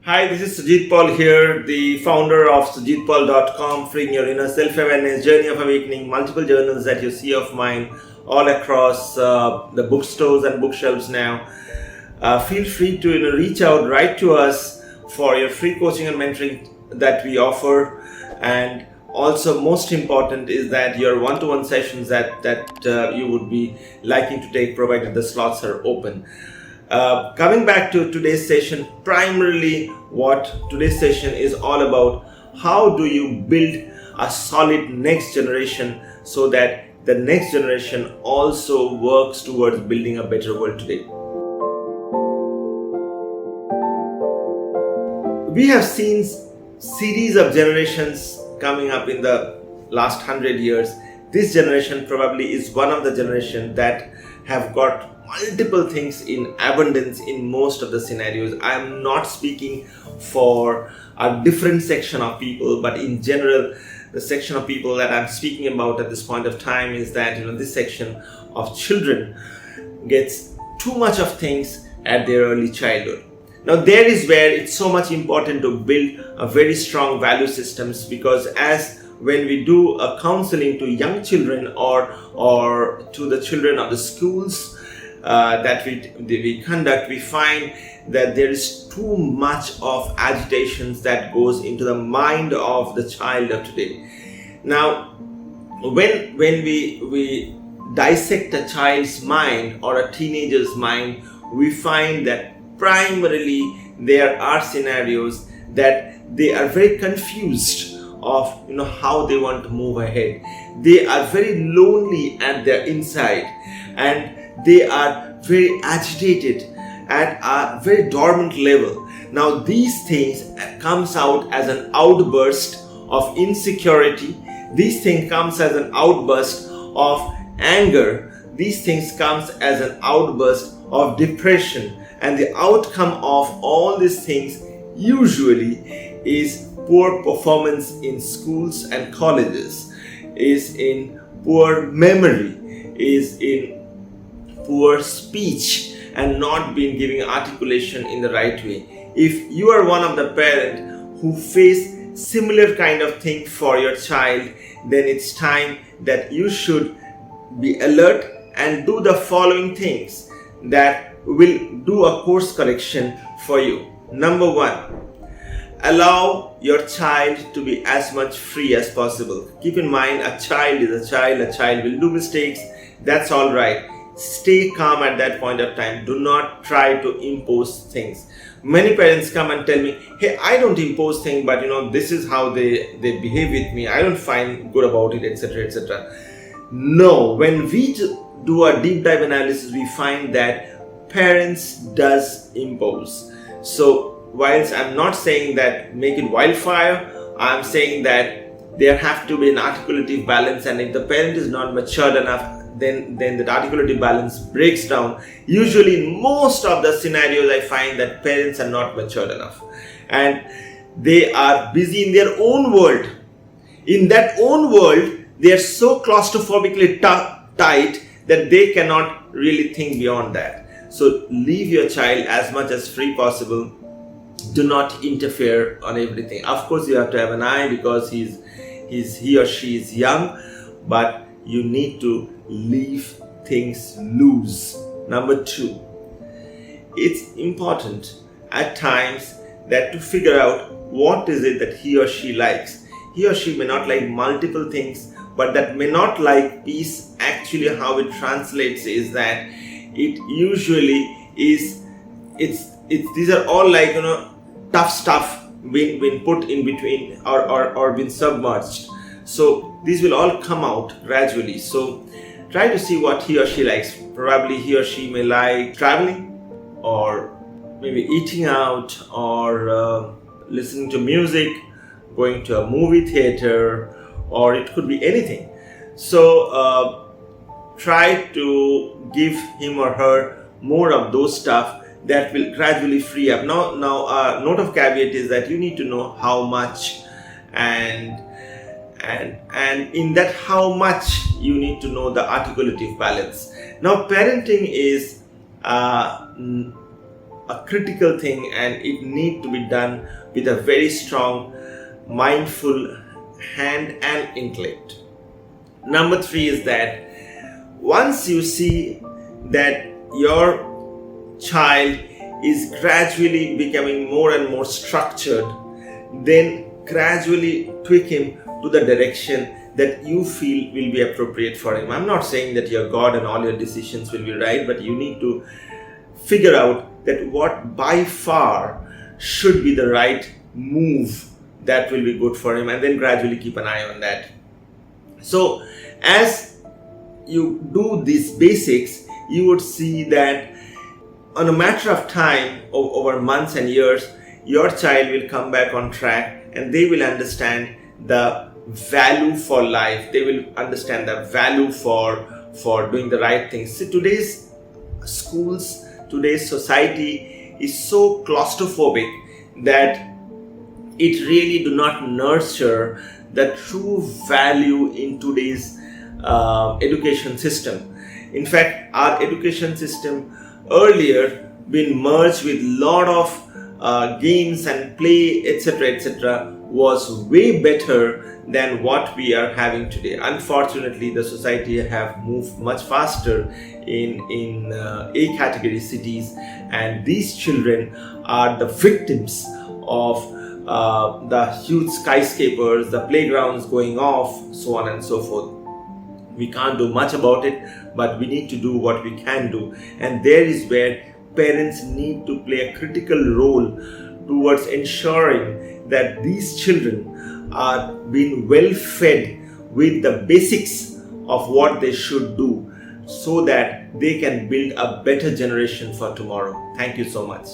Hi, this is Sujit Paul here, the founder of SujitPaul.com, freeing your inner self-awareness, journey of awakening, multiple journals that you see of mine all across the bookstores and bookshelves now. Feel free to reach out, write to us for your free coaching and mentoring that we offer. And also most important is that your one-to-one sessions that you would be liking to take, provided the slots are open. Coming back to today's session, primarily what today's session is all about: how do you build a solid next generation so that the next generation also works towards building a better world today. We have seen series of generations coming up in the last 100 years. This generation probably is one of the generations that have got multiple things in abundance in most of the scenarios. I am not speaking for a different section of people, but in general, the section of people that I'm speaking about at this point of time is that this section of children gets too much of things at their early childhood. Now there is where it's so much important to build a very strong value systems, because as when we do a counseling to young children or to the children of the schools that we conduct, we find that there is too much of agitations that goes into the mind of the child of today. Now, when we dissect a child's mind or a teenager's mind, we find that primarily there are scenarios that they are very confused of how they want to move ahead. They are very lonely at their inside, and they are very agitated at a very dormant level. Now these things comes out as an outburst of insecurity. These things comes as an outburst of anger. These things comes as an outburst of depression. And the outcome of all these things usually is poor performance in schools and colleges, is in poor memory, is in poor speech, and not being giving articulation in the right way. If you are one of the parents who face similar kind of thing for your child, then it's time that you should be alert and do the following things that will do a course correction for you. Number one, allow your child to be as much free as possible. Keep in mind, a child is a child will do mistakes, that's all right. Stay calm at that point of time. Do not try to impose things. Many parents come and tell me, hey, I don't impose things, but this is how they behave with me. I don't find good about it, etc., etc. No, when we do a deep dive analysis, we find that parents does impose. So whilst I'm not saying that make it wildfire, I'm saying that there have to be an articulative balance, and if the parent is not matured enough, then the articulative balance breaks down. Usually in most of the scenarios, I find that parents are not matured enough and they are busy in their own world. In that own world, they are so claustrophobically tight that they cannot really think beyond that. So leave your child as much as free possible. Do not interfere on everything. Of course, you have to have an eye because he or she is young, but you need to leave things loose. Number two, it's important at times that to figure out what is it that he or she likes. He or she may not like multiple things, but that may not like piece, actually how it translates is that it usually is, these are all like tough stuff being put in between or been submerged. So these will all come out gradually. So try to see what he or she likes. Probably he or she may like traveling, or maybe eating out, or listening to music, going to a movie theater, or it could be anything. So try to give him or her more of those stuff that will gradually free up. Now note of caveat is that you need to know how much, and in that how much you need to know the articulative balance. Now parenting is a a critical thing, and it need to be done with a very strong mindful hand and intellect. Number 3 is that once you see that your child is gradually becoming more and more structured, then gradually tweak him to the direction that you feel will be appropriate for him. I'm not saying that you're God and all your decisions will be right, but you need to figure out that what by far should be the right move that will be good for him, and then gradually keep an eye on that. So as you do these basics, you would see that on a matter of time, over months and years, your child will come back on track, and they will understand the value for life. They will understand the value for doing the right things. See, today's schools, today's society is so claustrophobic that it really do not nurture the true value in today's education system. In fact, our education system earlier been merged with lot of games and play, etc., was way better than what we are having today. Unfortunately, the society have moved much faster in A category cities, and these children are the victims of the huge skyscrapers, the playgrounds going off, so on and so forth. We can't do much about it, but we need to do what we can do, and there is where parents need to play a critical role towards ensuring that these children are being well fed with the basics of what they should do, so that they can build a better generation for tomorrow. Thank you so much.